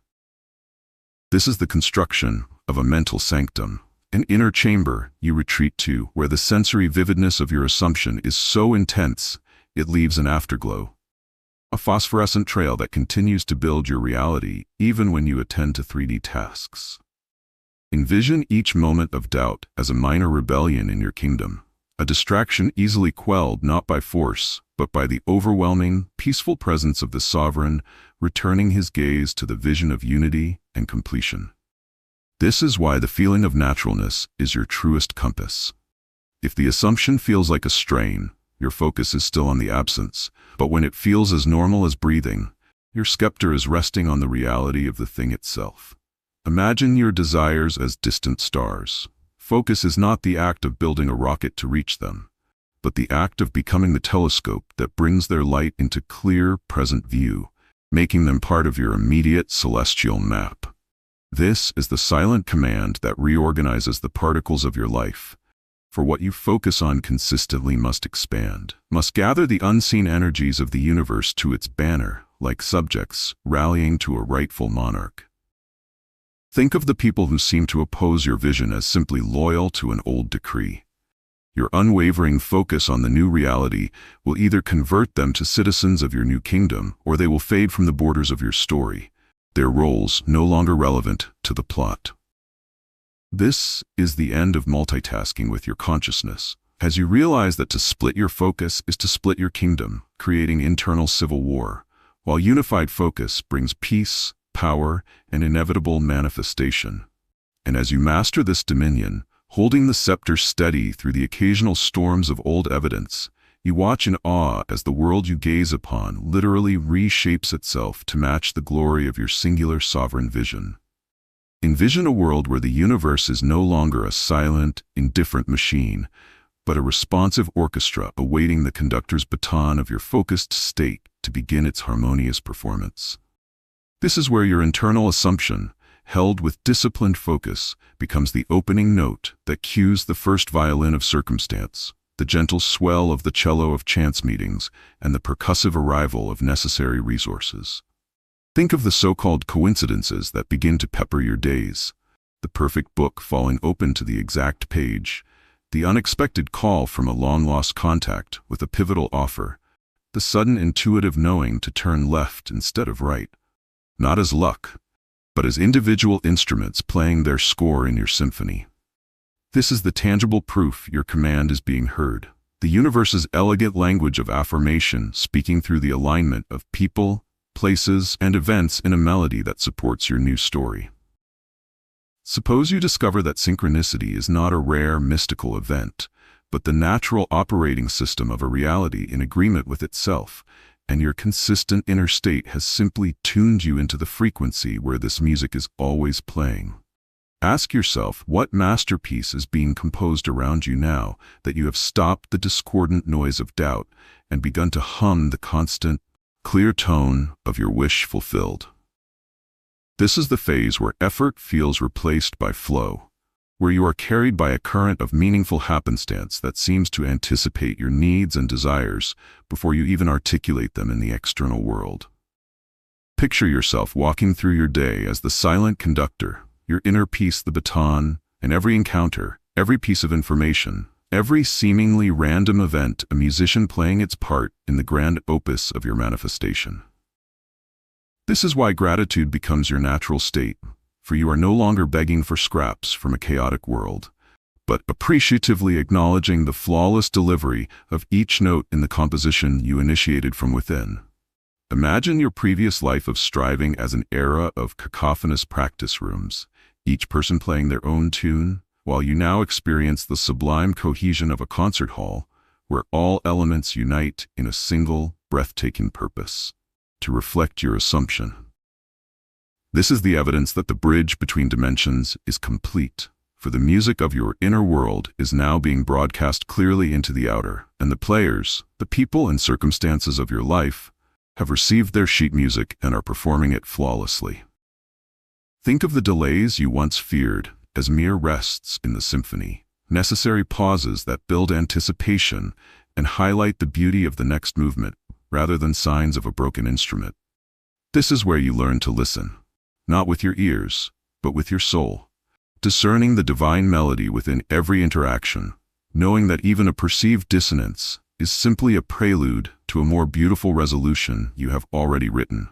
This is the construction of a mental sanctum, an inner chamber you retreat to where the sensory vividness of your assumption is so intense it leaves an afterglow. A phosphorescent trail that continues to build your reality even when you attend to 3D tasks. Envision each moment of doubt as a minor rebellion in your kingdom, a distraction easily quelled not by force, but by the overwhelming, peaceful presence of the sovereign, returning his gaze to the vision of unity and completion. This is why the feeling of naturalness is your truest compass. If the assumption feels like a strain, your focus is still on the absence, but when it feels as normal as breathing, your scepter is resting on the reality of the thing itself. Imagine your desires as distant stars. Focus is not the act of building a rocket to reach them, but the act of becoming the telescope that brings their light into clear, present view, making them part of your immediate celestial map. This is the silent command that reorganizes the particles of your life. For what you focus on consistently must expand, must gather the unseen energies of the universe to its banner, like subjects rallying to a rightful monarch. Think of the people who seem to oppose your vision as simply loyal to an old decree. Your unwavering focus on the new reality will either convert them to citizens of your new kingdom, or they will fade from the borders of your story, their roles no longer relevant to the plot. This is the end of multitasking with your consciousness, as you realize that to split your focus is to split your kingdom, creating internal civil war, while unified focus brings peace, power, and inevitable manifestation. And as you master this dominion, holding the scepter steady through the occasional storms of old evidence, you watch in awe as the world you gaze upon literally reshapes itself to match the glory of your singular sovereign vision. Envision a world where the universe is no longer a silent, indifferent machine, but a responsive orchestra awaiting the conductor's baton of your focused state to begin its harmonious performance. This is where your internal assumption, held with disciplined focus, becomes the opening note that cues the first violin of circumstance, the gentle swell of the cello of chance meetings, and the percussive arrival of necessary resources. Think of the so-called coincidences that begin to pepper your days, the perfect book falling open to the exact page, the unexpected call from a long-lost contact with a pivotal offer, the sudden intuitive knowing to turn left instead of right, not as luck, but as individual instruments playing their score in your symphony. This is the tangible proof your command is being heard, the universe's elegant language of affirmation speaking through the alignment of people, places, and events in a melody that supports your new story. Suppose you discover that synchronicity is not a rare, mystical event, but the natural operating system of a reality in agreement with itself, and your consistent inner state has simply tuned you into the frequency where this music is always playing. Ask yourself what masterpiece is being composed around you now that you have stopped the discordant noise of doubt and begun to hum the constant, clear tone of your wish fulfilled. This is the phase where effort feels replaced by flow, where you are carried by a current of meaningful happenstance that seems to anticipate your needs and desires before you even articulate them in the external world. Picture yourself walking through your day as the silent conductor, your inner peace the baton, and every encounter, every piece of information, every seemingly random event a musician playing its part in the grand opus of your manifestation. This is why gratitude becomes your natural state, for you are no longer begging for scraps from a chaotic world, but appreciatively acknowledging the flawless delivery of each note in the composition you initiated from within. Imagine your previous life of striving as an era of cacophonous practice rooms, each person playing their own tune, while you now experience the sublime cohesion of a concert hall, where all elements unite in a single, breathtaking purpose: to reflect your assumption. This is the evidence that the bridge between dimensions is complete, for the music of your inner world is now being broadcast clearly into the outer, and the players, the people and circumstances of your life, have received their sheet music and are performing it flawlessly. Think of the delays you once feared as mere rests in the symphony, necessary pauses that build anticipation and highlight the beauty of the next movement, rather than signs of a broken instrument. This is where you learn to listen, not with your ears, but with your soul, discerning the divine melody within every interaction, knowing that even a perceived dissonance is simply a prelude to a more beautiful resolution you have already written.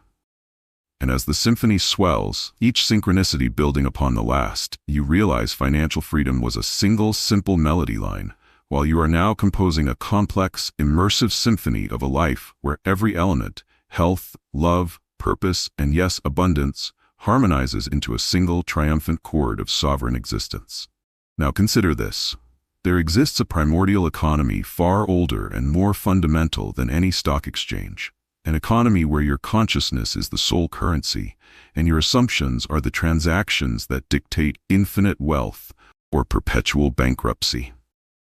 And as the symphony swells, each synchronicity building upon the last, you realize financial freedom was a single simple melody line, while you are now composing a complex, immersive symphony of a life where every element, health, love, purpose, and yes, abundance, harmonizes into a single triumphant chord of sovereign existence. Now consider this. There exists a primordial economy far older and more fundamental than any stock exchange, an economy where your consciousness is the sole currency, and your assumptions are the transactions that dictate infinite wealth or perpetual bankruptcy.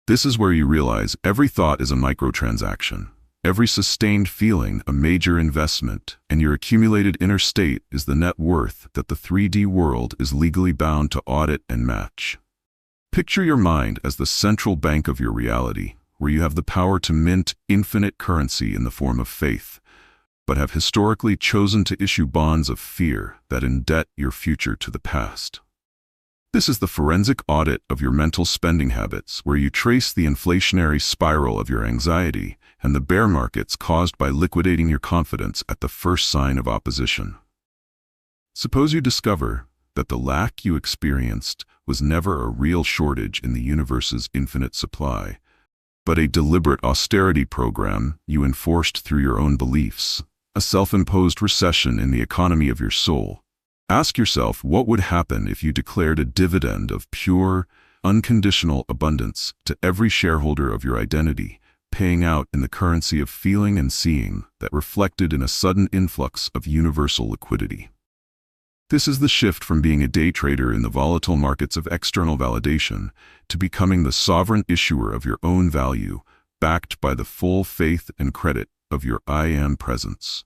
This is where you realize every thought is a microtransaction, every sustained feeling a major investment, and your accumulated inner state is the net worth that the 3D world is legally bound to audit and match. Picture your mind as the central bank of your reality, where you have the power to mint infinite currency in the form of faith, but have historically chosen to issue bonds of fear that indebt your future to the past. This is the forensic audit of your mental spending habits, where you trace the inflationary spiral of your anxiety and the bear markets caused by liquidating your confidence at the first sign of opposition. Suppose you discover that the lack you experienced was never a real shortage in the universe's infinite supply, but a deliberate austerity program you enforced through your own beliefs, a self-imposed recession in the economy of your soul. Ask yourself what would happen if you declared a dividend of pure, unconditional abundance to every shareholder of your identity, paying out in the currency of feeling and seeing that reflected in a sudden influx of universal liquidity. This is the shift from being a day trader in the volatile markets of external validation to becoming the sovereign issuer of your own value, backed by the full faith and credit of your I Am presence.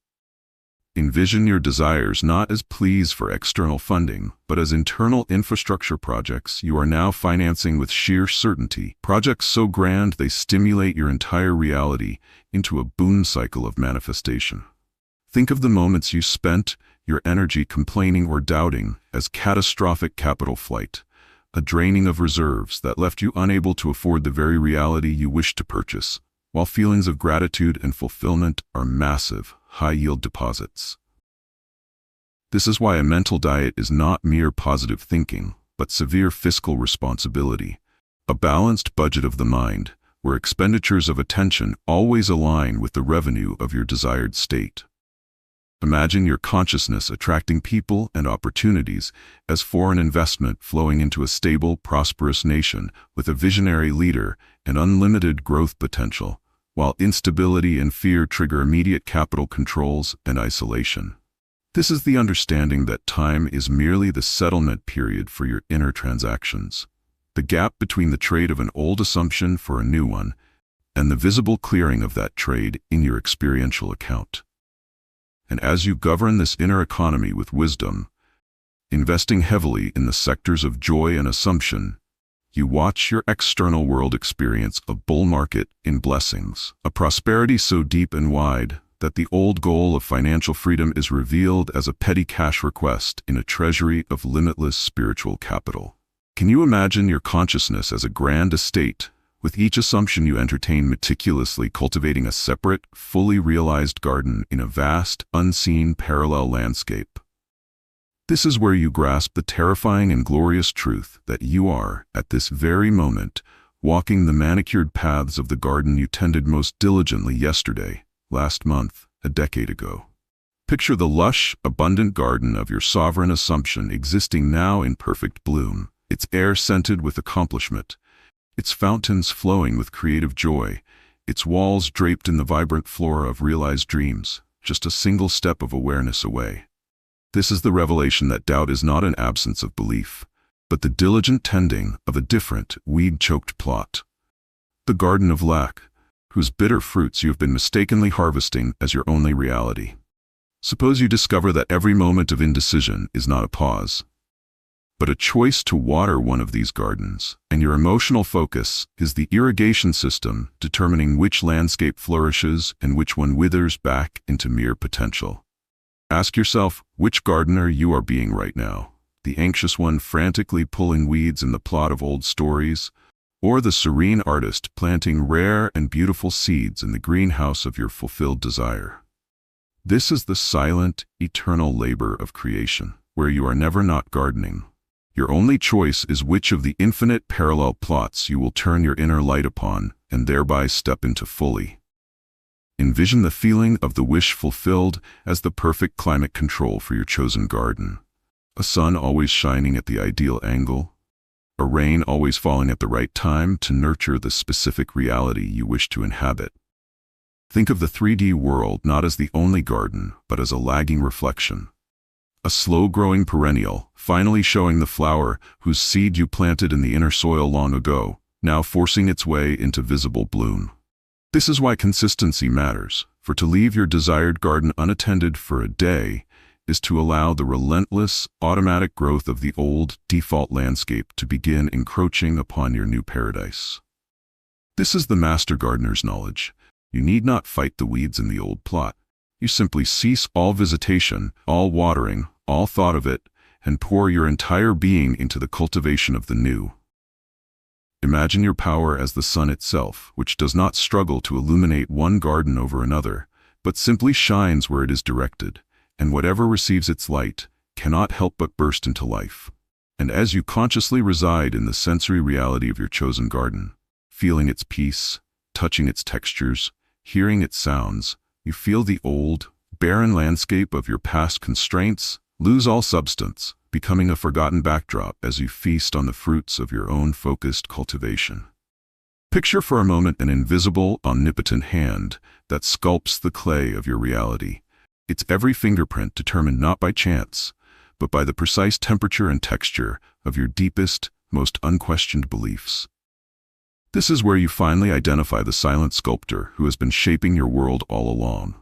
Envision your desires not as pleas for external funding, but as internal infrastructure projects you are now financing with sheer certainty, projects so grand they stimulate your entire reality into a boom cycle of manifestation. Think of the moments you spent your energy complaining or doubting as catastrophic capital flight, a draining of reserves that left you unable to afford the very reality you wished to purchase, while feelings of gratitude and fulfillment are massive, high-yield deposits. This is why a mental diet is not mere positive thinking, but severe fiscal responsibility, a balanced budget of the mind, where expenditures of attention always align with the revenue of your desired state. Imagine your consciousness attracting people and opportunities as foreign investment flowing into a stable, prosperous nation with a visionary leader and unlimited growth potential, while instability and fear trigger immediate capital controls and isolation. This is the understanding that time is merely the settlement period for your inner transactions, the gap between the trade of an old assumption for a new one, and the visible clearing of that trade in your experiential account. And as you govern this inner economy with wisdom, investing heavily in the sectors of joy and assumption, you watch your external world experience a bull market in blessings, a prosperity so deep and wide that the old goal of financial freedom is revealed as a petty cash request in a treasury of limitless spiritual capital. Can you imagine your consciousness as a grand estate, with each assumption you entertain meticulously cultivating a separate, fully realized garden in a vast, unseen parallel landscape? This is where you grasp the terrifying and glorious truth that you are, at this very moment, walking the manicured paths of the garden you tended most diligently yesterday, last month, a decade ago. Picture the lush, abundant garden of your sovereign assumption existing now in perfect bloom, its air scented with accomplishment, its fountains flowing with creative joy, its walls draped in the vibrant flora of realized dreams, just a single step of awareness away. This is the revelation that doubt is not an absence of belief, but the diligent tending of a different, weed-choked plot. The garden of lack, whose bitter fruits you have been mistakenly harvesting as your only reality. Suppose you discover that every moment of indecision is not a pause, but a choice to water one of these gardens, and your emotional focus is the irrigation system determining which landscape flourishes and which one withers back into mere potential. Ask yourself which gardener you are being right now, the anxious one frantically pulling weeds in the plot of old stories, or the serene artist planting rare and beautiful seeds in the greenhouse of your fulfilled desire. This is the silent, eternal labor of creation, where you are never not gardening. Your only choice is which of the infinite parallel plots you will turn your inner light upon and thereby step into fully. Envision the feeling of the wish fulfilled as the perfect climate control for your chosen garden. A sun always shining at the ideal angle, a rain always falling at the right time to nurture the specific reality you wish to inhabit. Think of the 3D world not as the only garden, but as a lagging reflection. A slow-growing perennial, finally showing the flower whose seed you planted in the inner soil long ago, now forcing its way into visible bloom. This is why consistency matters, for to leave your desired garden unattended for a day is to allow the relentless, automatic growth of the old, default landscape to begin encroaching upon your new paradise. This is the master gardener's knowledge. You need not fight the weeds in the old plot. You simply cease all visitation, all watering, all thought of it, and pour your entire being into the cultivation of the new. Imagine your power as the sun itself, which does not struggle to illuminate one garden over another, but simply shines where it is directed, and whatever receives its light cannot help but burst into life. And as you consciously reside in the sensory reality of your chosen garden, feeling its peace, touching its textures, hearing its sounds, you feel the old, barren landscape of your past constraints lose all substance, becoming a forgotten backdrop as you feast on the fruits of your own focused cultivation. Picture for a moment an invisible, omnipotent hand that sculpts the clay of your reality, its every fingerprint determined not by chance, but by the precise temperature and texture of your deepest, most unquestioned beliefs. This is where you finally identify the silent sculptor who has been shaping your world all along.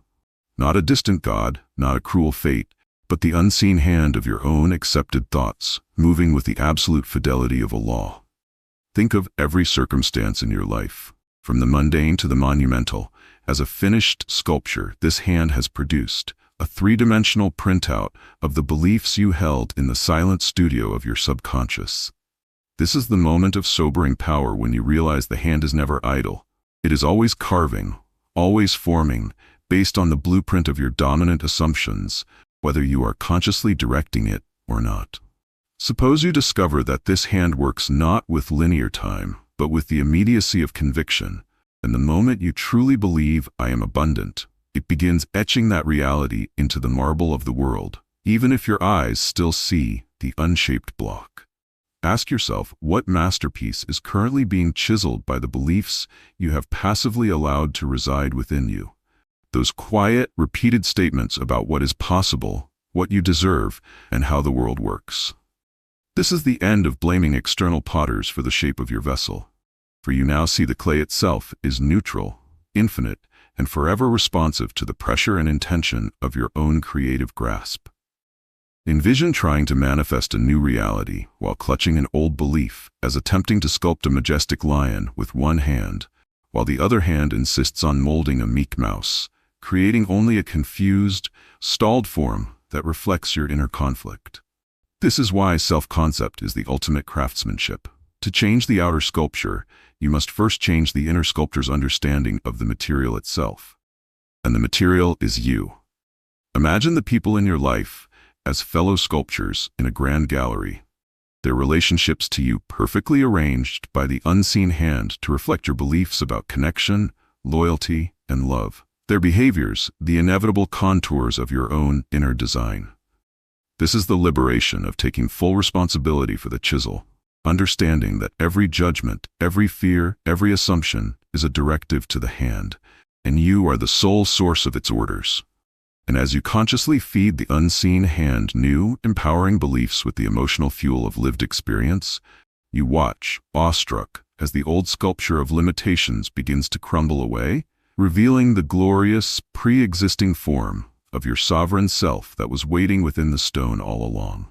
Not a distant god, not a cruel fate, but the unseen hand of your own accepted thoughts, moving with the absolute fidelity of a law. Think of every circumstance in your life, from the mundane to the monumental, as a finished sculpture this hand has produced, a three-dimensional printout of the beliefs you held in the silent studio of your subconscious. This is the moment of sobering power when you realize the hand is never idle. It is always carving, always forming, based on the blueprint of your dominant assumptions, whether you are consciously directing it or not. Suppose you discover that this hand works not with linear time, but with the immediacy of conviction, and the moment you truly believe I am abundant, it begins etching that reality into the marble of the world, even if your eyes still see the unshaped block. Ask yourself what masterpiece is currently being chiseled by the beliefs you have passively allowed to reside within you. Those quiet, repeated statements about what is possible, what you deserve, and how the world works. This is the end of blaming external potters for the shape of your vessel, for you now see the clay itself is neutral, infinite, and forever responsive to the pressure and intention of your own creative grasp. Envision trying to manifest a new reality while clutching an old belief, as attempting to sculpt a majestic lion with one hand, while the other hand insists on molding a meek mouse, creating only a confused, stalled form that reflects your inner conflict. This is why self-concept is the ultimate craftsmanship. To change the outer sculpture, you must first change the inner sculptor's understanding of the material itself. And the material is you. Imagine the people in your life as fellow sculptures in a grand gallery, their relationships to you perfectly arranged by the unseen hand to reflect your beliefs about connection, loyalty, and love. Their behaviors, the inevitable contours of your own inner design. This is the liberation of taking full responsibility for the chisel, understanding that every judgment, every fear, every assumption is a directive to the hand, and you are the sole source of its orders. And as you consciously feed the unseen hand new, empowering beliefs with the emotional fuel of lived experience, you watch, awestruck, as the old sculpture of limitations begins to crumble away, revealing the glorious, pre-existing form of your sovereign self that was waiting within the stone all along.